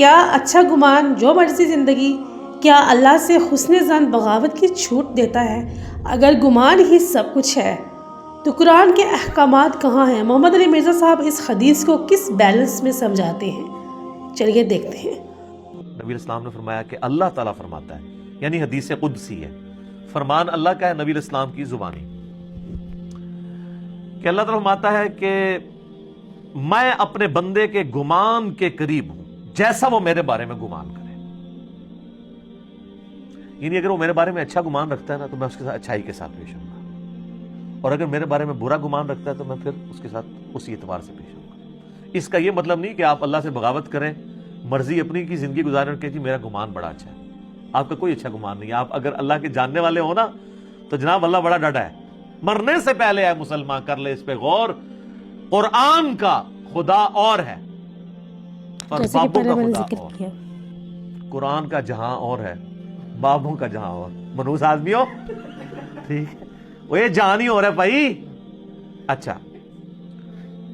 کیا اچھا گمان جو مرضی زندگی، کیا اللہ سے حسن ظن بغاوت کی چھوٹ دیتا ہے؟ اگر گمان ہی سب کچھ ہے تو قرآن کے احکامات کہاں ہیں؟ محمد علی مرزا صاحب اس حدیث کو کس بیلنس میں سمجھاتے ہیں؟ چلیے دیکھتے ہیں۔ نبی اسلام نے فرمایا کہ اللہ تعالیٰ فرماتا ہے، یعنی حدیث قدسی ہے، فرمان اللہ کا ہے نبی اسلام کی زبانی، کہ اللہ تعالیٰ فرماتا ہے کہ میں اپنے بندے کے گمان کے قریب ہوں جیسا وہ میرے بارے میں گمان کرے۔ یعنی اگر وہ میرے بارے میں اچھا گمان رکھتا ہے نا تو میں اس کے ساتھ اچھائی کے ساتھ پیش ہوں گا، اور اگر میرے بارے میں برا گمان رکھتا ہے تو میں پھر اس کے ساتھ اسی اعتبار سے پیش ہوں گا۔ اس کا یہ مطلب نہیں کہ آپ اللہ سے بغاوت کریں، مرضی اپنی کی زندگی گزاریں کہ جی میرا گمان بڑا اچھا ہے۔ آپ کا کوئی اچھا گمان نہیں ہے۔ آپ اگر اللہ کے جاننے والے ہو نا تو جناب اللہ بڑا ڈاڈا ہے۔ مرنے سے پہلے ہے مسلمان کر لے اس پہ غور، قرآن کا خدا اور ہے اور بابوں کا خدا اور۔ قرآن کا جہاں اور ہے، بابوں کا جہاں اور۔ منوس آدمی ہو ٹھیک، وہ یہ جہاں ہی اور ہے بھائی۔ اچھا،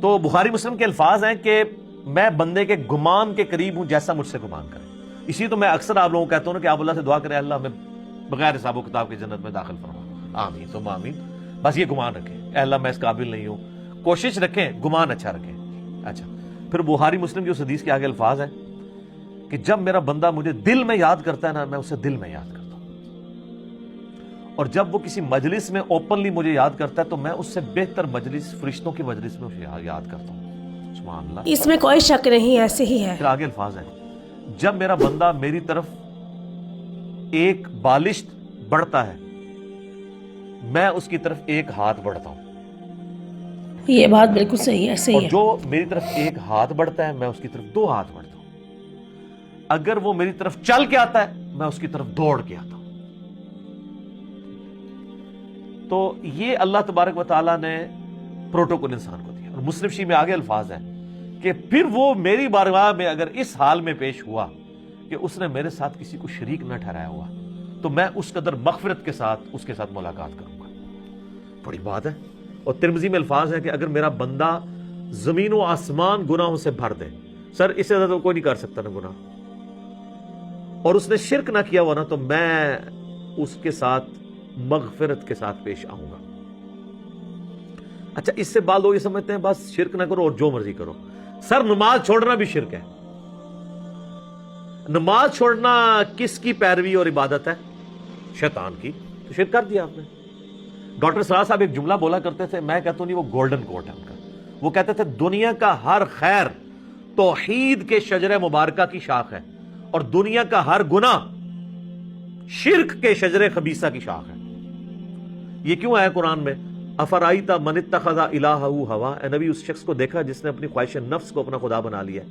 تو بخاری مسلم کے الفاظ ہیں کہ میں بندے کے گمان کے قریب ہوں جیسا مجھ سے گمان کرے۔ اسی تو میں اکثر آپ لوگوں کو کہتا ہوں کہ آپ اللہ سے دعا کریں، اللہ ہمیں بغیر حساب و کتاب کی جنت میں داخل فرما، آمین ثم آمین۔ بس یہ گمان رکھیں، اے اللہ میں اس قابل نہیں ہوں، کوشش رکھیں گمان اچھا رکھیں۔ اچھا، پھر بخاری مسلم کی اس حدیث کے آگے الفاظ ہیں کہ جب میرا بندہ مجھے دل میں یاد کرتا ہے نا، میں اسے دل میں یاد کرتا ہوں، اور جب وہ کسی مجلس میں اوپنلی مجھے یاد کرتا ہے تو میں اس سے بہتر مجلس فرشتوں کی مجلس میں اسے یاد کرتا ہوں۔ سبحان اللہ، اس میں کوئی شک نہیں، ایسے ہی ہے۔ پھر آگے الفاظ ہیں، جب میرا بندہ میری طرف ایک بالشت بڑھتا ہے میں اس کی طرف ایک ہاتھ بڑھتا ہوں، یہ بات بالکل صحیح ہے، ایسے ہی اور ہے۔ جو میری طرف ایک ہاتھ بڑھتا ہے میں اس کی طرف 2 ہاتھ بڑھتا ہوں۔ اگر وہ میری طرف چل کے آتا ہے میں اس کی طرف دوڑ کے آتا ہوں۔ تو یہ اللہ تبارک و تعالیٰ نے پروٹوکول انسان کو دیا۔ اور مسلم شریف میں آگے الفاظ ہیں کہ پھر وہ میری بارگاہ میں اگر اس حال میں پیش ہوا کہ اس نے میرے ساتھ کسی کو شریک نہ ٹھہرایا ہوا تو میں اس قدر مغفرت کے ساتھ اس کے ساتھ ملاقات کروں گا۔ بڑی بات ہے۔ اور ترمذی میں الفاظ ہے کہ اگر میرا بندہ زمین و آسمان گناہوں سے بھر دے، سر اس سے زیادہ تو کوئی نہیں کر سکتا نا گناہ، اور اس نے شرک نہ کیا ہوا نا تو میں اس کے ساتھ مغفرت کے ساتھ پیش آؤں گا۔ اچھا، اس سے بعد لوگ یہ سمجھتے ہیں بس شرک نہ کرو اور جو مرضی کرو۔ سر نماز چھوڑنا بھی شرک ہے۔ نماز چھوڑنا کس کی پیروی اور عبادت ہے؟ شیطان کی۔ تو شرک کر دیا آپ نے۔ ڈاکٹر سراج صاحب ایک جملہ بولا کرتے تھے، میں کہتا ہوں نہیں، وہ گولڈن کوٹ ہے ان کا۔ وہ کہتے تھے دنیا کا ہر خیر توحید کے شجرہ مبارکہ کی شاخ ہے، اور دنیا کا ہر گناہ شرک کے شجرہ خبیثہ کی شاخ ہے۔ یہ کیوں آیا قرآن میں؟ افرائیت من اتخذ الہہ ہوا، اے نبی اس شخص کو دیکھا جس نے اپنی خواہش نفس کو اپنا خدا بنا لیا۔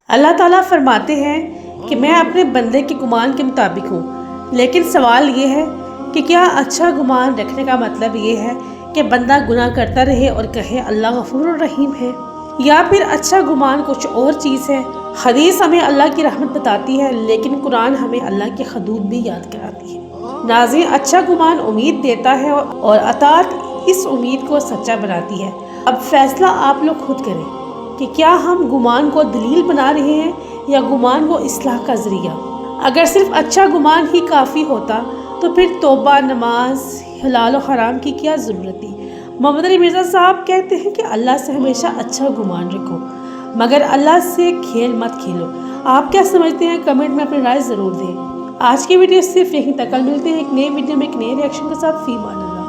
اللہ تعالیٰ فرماتے ہیں کہ میں اپنے بندے کے گمان کے مطابق ہوں، لیکن سوال یہ ہے کہ کیا اچھا گمان رکھنے کا مطلب یہ ہے کہ بندہ گناہ کرتا رہے اور کہے اللہ غفور الرحیم ہے، یا پھر اچھا گمان کچھ اور چیز ہے؟ حدیث ہمیں اللہ کی رحمت بتاتی ہے، لیکن قرآن ہمیں اللہ کی حدود بھی یاد کراتی ہے۔ ناظرین، اچھا گمان امید دیتا ہے اور اطاعت اس امید کو سچا بناتی ہے۔ اب فیصلہ آپ لوگ خود کریں کہ کیا ہم گمان کو دلیل بنا رہے ہیں یا گمان کو اصلاح کا ذریعہ۔ اگر صرف اچھا گمان ہی کافی ہوتا تو پھر توبہ، نماز، حلال و حرام کی کیا ضرورت تھی؟ محمد علی مرزا صاحب کہتے ہیں کہ اللہ سے ہمیشہ اچھا گمان رکھو، مگر اللہ سے کھیل مت کھیلو۔ آپ کیا سمجھتے ہیں؟ کمنٹ میں اپنی رائے ضرور دیں۔ آج کی ویڈیو صرف یہیں تک، کل ملتے ہیں ایک نئے ویڈیو میں ایک نئے ریئیکشن کے ساتھ۔ فی امان اللہ۔